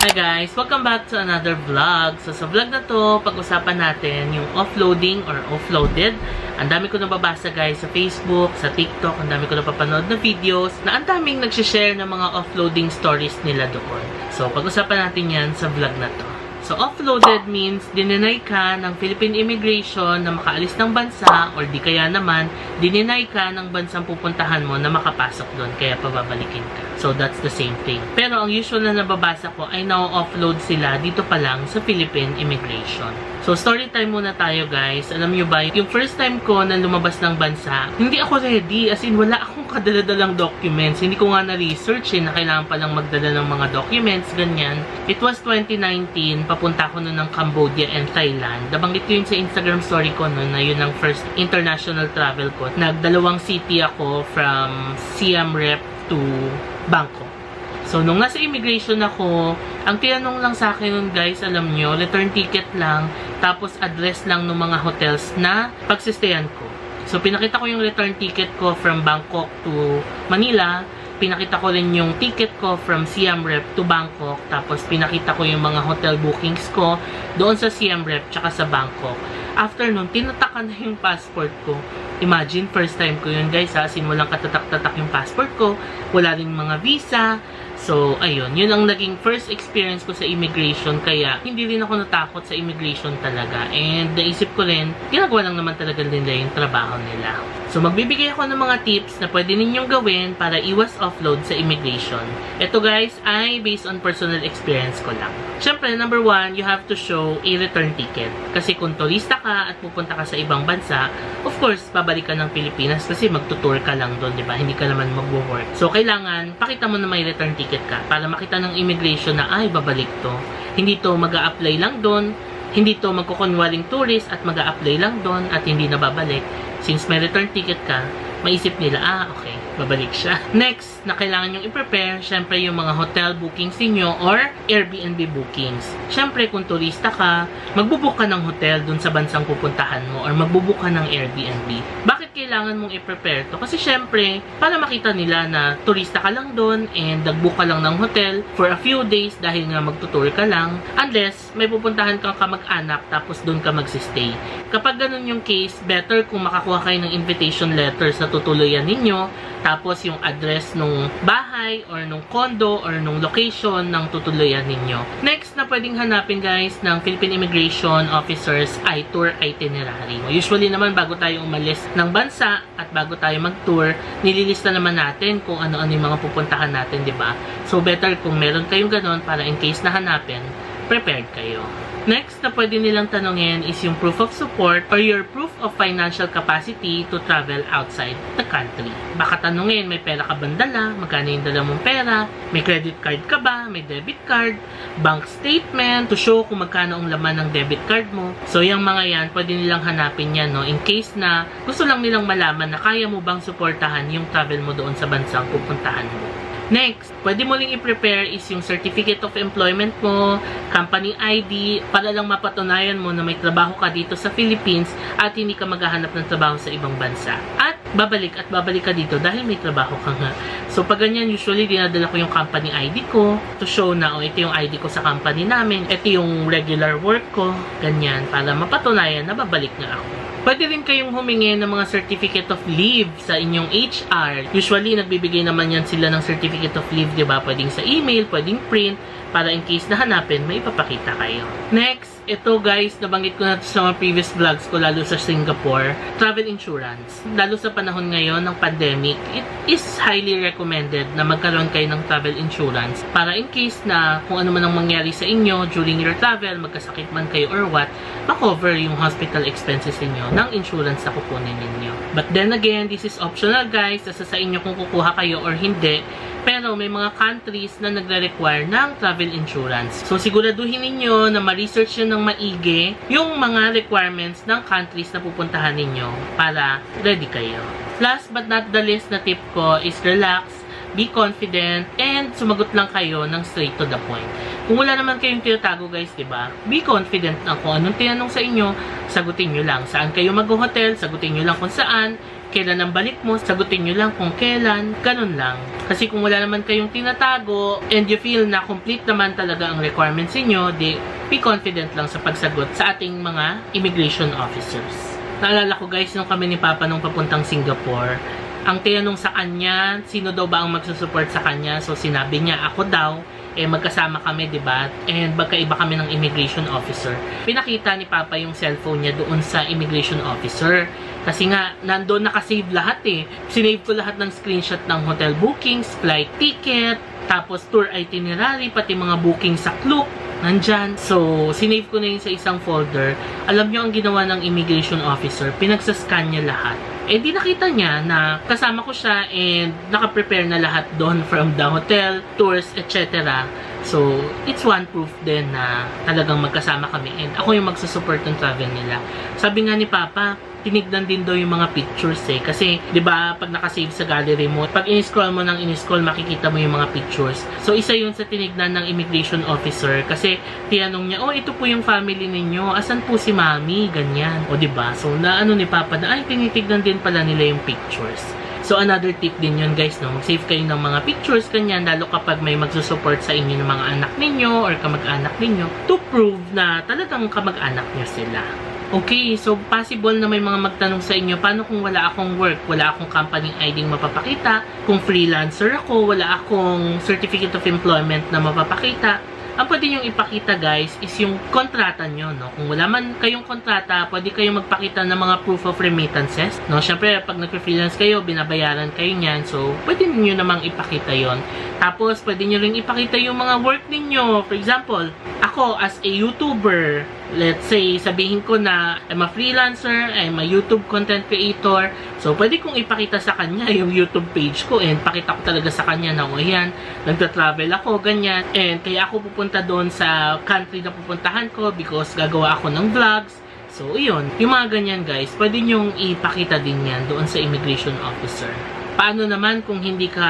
Hi guys! Welcome back to another vlog. So sa vlog na to, pag-usapan natin yung offloading or offloaded. Ang dami ko nababasa guys sa Facebook, sa TikTok, ang dami ko napapanood na videos na ang daming nagsishare ng mga offloading stories nila doon. So pag-usapan natin yan sa vlog na to. So, offloaded means dininay ka ng Philippine Immigration na makaalis ng bansa or di kaya naman, dininay ka ng bansang pupuntahan mo na makapasok doon kaya pababalikin ka. So, that's the same thing. Pero, ang usual na nababasa ko ay na-offload sila dito pa lang sa Philippine Immigration. So, story time muna tayo guys. Alam nyo ba, yung first time ko na lumabas ng bansa, hindi ako ready. As in, wala akong kadala-dalang documents. Hindi ko nga na-research na kailangan palang magdala ng mga documents, ganyan. It was 2019, papunta ako noon ng Cambodia and Thailand. Nabanggit ko yun sa Instagram story ko noon na yun ang first international travel ko. Nagdalawang city ako from Siem Reap to Bangkok. So, nung nasa immigration ako, ang tinanong lang sa akin nun guys, alam nyo, return ticket lang, tapos address lang ng mga hotels na pagsistayan ko. So, pinakita ko yung return ticket ko from Bangkok to Manila. Pinakita ko rin yung ticket ko from Siem Reap to Bangkok. Tapos, pinakita ko yung mga hotel bookings ko doon sa Siem Reap tsaka sa Bangkok. After nun, tinatakan na yung passport ko. Imagine, first time ko yun guys ha. As in, walang katatak-tatak yung passport ko. Wala rin mga visa. So, ayun. Yun ang naging first experience ko sa immigration. Kaya, hindi rin ako natakot sa immigration talaga. And, naisip ko rin, ginagawa lang naman talaga nila yung trabaho nila. So, magbibigay ako ng mga tips na pwede ninyong gawin para iwas offload sa immigration. Ito guys, ay based on personal experience ko lang. Siyempre, number one, you have to show a return ticket. Kasi kung turista ka at pupunta ka sa ibang bansa, of course, babalik ka ng Pilipinas kasi magtutour ka lang doon, di ba? Hindi ka naman mag-work. So, kailangan, pakita mo na may return ticket ka para makita ng immigration na, ay, babalik to. Hindi to mag-a-apply lang doon. Hindi to magkukunwaring tourist at mag-a-apply lang doon at hindi na babalik. Since may return ticket ka, maisip nila, okay, babalik siya. Next, na kailangan nyong i-prepare, syempre yung mga hotel bookings niyo or Airbnb bookings. Syempre, kung turista ka, magbubook ka ng hotel dun sa bansang pupuntahan mo or magbubook ka ng Airbnb. Bakit kailangan mong i-prepare to? Kasi syempre, para makita nila na turista ka lang dun and nagbook ka lang ng hotel for a few days dahil nga magtutour ka lang. Unless, may pupuntahan kang kamag-anak tapos dun ka magsistay. Kapag ganun yung case, better kung makakuha kayo ng invitation letter sa tutuluyan ninyo, tapos yung address nung bahay or nung condo or nung location ng tutuluyan ninyo. Next na pwedeng hanapin guys ng Philippine Immigration Officers ay tour itinerary. Usually naman bago tayo umalis ng bansa at bago tayo mag-tour, nililista naman natin kung ano-ano yung mga pupuntahan natin, di ba? So better kung meron kayong ganon para in case na hanapin, prepared kayo. Next na pwede nilang tanungin is yung proof of support or your proof of financial capacity to travel outside the country. Baka tanungin, may pera ka bang dala? Magkano yung dala mong pera? May credit card ka ba? May debit card? Bank statement to show kung magkano ang laman ng debit card mo. So, yung mga yan, pwede nilang hanapin yan, no? In case na gusto lang nilang malaman na kaya mo bang suportahan yung travel mo doon sa bansang pupuntahan mo. Next, pwede mo rin i-prepare is yung certificate of employment mo, company ID, para lang mapatunayan mo na may trabaho ka dito sa Philippines at hindi ka maghahanap ng trabaho sa ibang bansa. At babalik ka dito dahil may trabaho ka nga. So, pag ganyan, usually dinadala ko yung company ID ko to show na, ito yung ID ko sa company namin, ito yung regular work ko, ganyan, para mapatunayan na babalik nga ako. Pwede rin kayong humingi ng mga certificate of leave sa inyong HR. Usually, nagbibigay naman yan sila ng certificate of leave, diba? Pwedeng sa email, pwedeng print, para in case na hanapin, may ipapakita kayo. Next, ito guys, nabanggit ko na sa mga previous vlogs ko, lalo sa Singapore, travel insurance. Lalo sa panahon ngayon ng pandemic, it is highly recommended na magkaroon kayo ng travel insurance para in case na kung ano man ang mangyari sa inyo during your travel, magkasakit man kayo or what, makover yung hospital expenses niyo ng insurance na kukunin ninyo. But then again, this is optional guys, nasa sa inyo kung kukuha kayo or hindi. Pero may mga countries na nagre-require ng travel insurance. So, siguraduhin ninyo na ma-research nyo ng maigi yung mga requirements ng countries na pupuntahan ninyo para ready kayo. Last but not the least na tip ko is relax, be confident, and sumagot lang kayo ng straight to the point. Kung wala naman kayong tinatago guys, diba? Be confident na kung anong tinanong sa inyo, sagutin nyo lang. Saan kayo mag-hotel, sagutin nyo lang kung saan. Kailan ang balik mo, sagutin nyo lang kung kailan. Ganun lang. Kasi kung wala naman kayong tinatago and you feel na complete naman talaga ang requirements niyo, di be confident lang sa pagsagot sa ating mga immigration officers. Naalala ko guys, nung kami ni Papa nung papuntang Singapore, ang tinanong sa kanya, sino daw ba ang magsusupport sa kanya? So sinabi niya, ako daw. Magkasama kami, diba? And magkaiba kami ng immigration officer. Pinakita ni Papa yung cellphone niya doon sa immigration officer. Kasi nga, nandoon nakasave lahat Sinave ko lahat ng screenshot ng hotel bookings, flight ticket, tapos tour itinerary, pati mga booking sa Klook. Nandyan. So, sinave ko na yun sa isang folder. Alam nyo ang ginawa ng immigration officer, pinagsascan niya lahat. Di nakita niya na kasama ko siya and nakaprepare na lahat doon from the hotel, tours, etc. So, it's one proof din na talagang magkasama kami and ako yung magsusupport ng travel nila. Sabi nga ni Papa, tinignan din daw yung mga pictures kasi di ba pag nakasave sa gallery mo, pag in-scroll mo ng in-scroll, makikita mo yung mga pictures. So isa yun sa tinignan ng immigration officer kasi tinanong niya, ito po yung family ninyo, asan po si Mami, ganyan. Di ba? So na ni Papa na, tinitignan din pala nila yung pictures. So another tip din yun guys, mag-save kayo ng mga pictures kanyan, lalo kapag may magsusupport sa inyo ng mga anak ninyo or kamag-anak ninyo to prove na talagang kamag-anak nyo sila. Okay, so possible na may mga magtanong sa inyo, paano kung wala akong work, wala akong company ID mapapakita, kung freelancer ako, wala akong certificate of employment na mapapakita. Ang pwede nyo ipakita guys is yung kontrata nyo, Kung wala man kayong kontrata, pwede kayong magpakita ng mga proof of remittances, Siyempre, pag nag-freelance kayo, binabayaran kayo niyan, so pwede nyo namang ipakita yon. Tapos, pwede nyo rin ipakita yung mga work ninyo. For example, ako as a YouTuber, let's say, sabihin ko na I'm a freelancer, I'm a YouTube content creator. So, pwede kong ipakita sa kanya yung YouTube page ko and pakita ko talaga sa kanya na, yan, nagta-travel ako, ganyan. And kaya ako pupunta doon sa country na pupuntahan ko because gagawa ako ng vlogs. So, yun. Yung mga ganyan, guys, pwede nyong ipakita din yan doon sa immigration officer. Paano naman kung hindi ka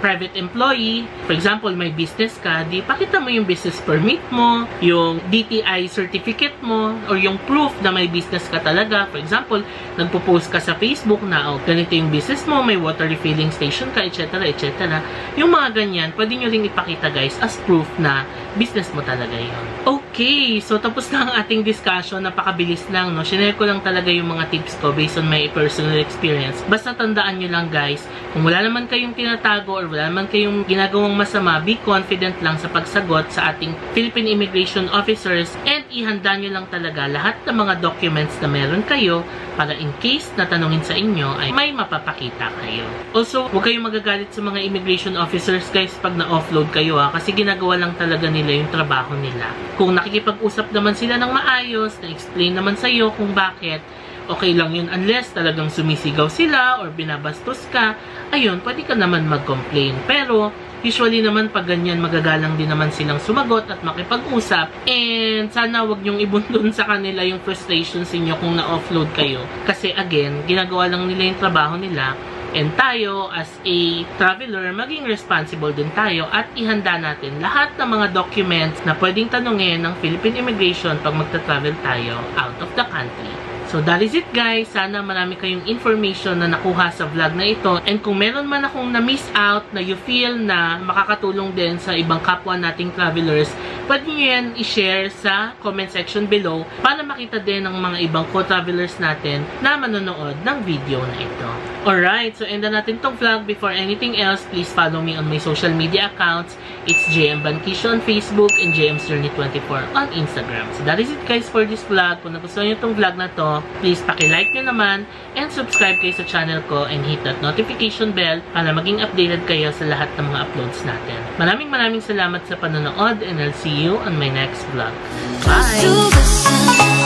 private employee? For example, may business ka, di pakita mo yung business permit mo, yung DTI certificate mo, or yung proof na may business ka talaga. For example, nagpo-post ka sa Facebook na, ganito yung business mo, may water refilling station ka, etc. etc. Yung mga ganyan, pwede nyo rin ipakita guys as proof na business mo talaga yun. Okay, so tapos na ang ating discussion. Napakabilis lang, Shinare ko lang talaga yung mga tips ko based on my personal experience. Basta tandaan nyo lang guys, kung wala naman kayong tinatago or wala naman kayong ginagawang masama, be confident lang sa pagsagot sa ating Philippine immigration officers and ihanda nyo lang talaga lahat ng mga documents na meron kayo para in case na tanungin sa inyo ay may mapapakita kayo. Also, huwag kayong magagalit sa mga immigration officers guys pag na-offload kayo kasi ginagawa lang talaga nila yung trabaho nila. Kung nakikipag-usap naman sila ng maayos, na-explain naman sa'yo kung bakit, okay lang yun unless talagang sumisigaw sila or binabastos ka, ayun, pwede ka naman mag-complain. Pero, usually naman pag ganyan, magagalang din naman silang sumagot at makipag-usap. And sana wag nyong ibundon sa kanila yung frustrations niyo kung na-offload kayo. Kasi again, ginagawa lang nila yung trabaho nila. And tayo, as a traveler, maging responsible din tayo at ihanda natin lahat ng mga documents na pwedeng tanungin ng Philippine Immigration pag magta-travel tayo out of the country. So, that is it guys. Sana marami kayong information na nakuha sa vlog na ito. And kung meron man akong na-miss out na you feel na makakatulong din sa ibang kapwa nating travelers, pwede nyo yan i-share sa comment section below para makita din ng mga ibang co-travelers natin na manonood ng video na ito. Alright, so end na natin tong vlog. Before anything else, please follow me on my social media accounts. It's JM Banquisio on Facebook and JM's Journey 24 on Instagram. So that is it guys for this vlog. Kung nagustuhan nyo tong vlog na to, please paki-like nyo naman and subscribe kayo sa channel ko and hit that notification bell para maging updated kayo sa lahat ng mga uploads natin. Maraming salamat sa panonood and I'll see you on my next vlog. Bye!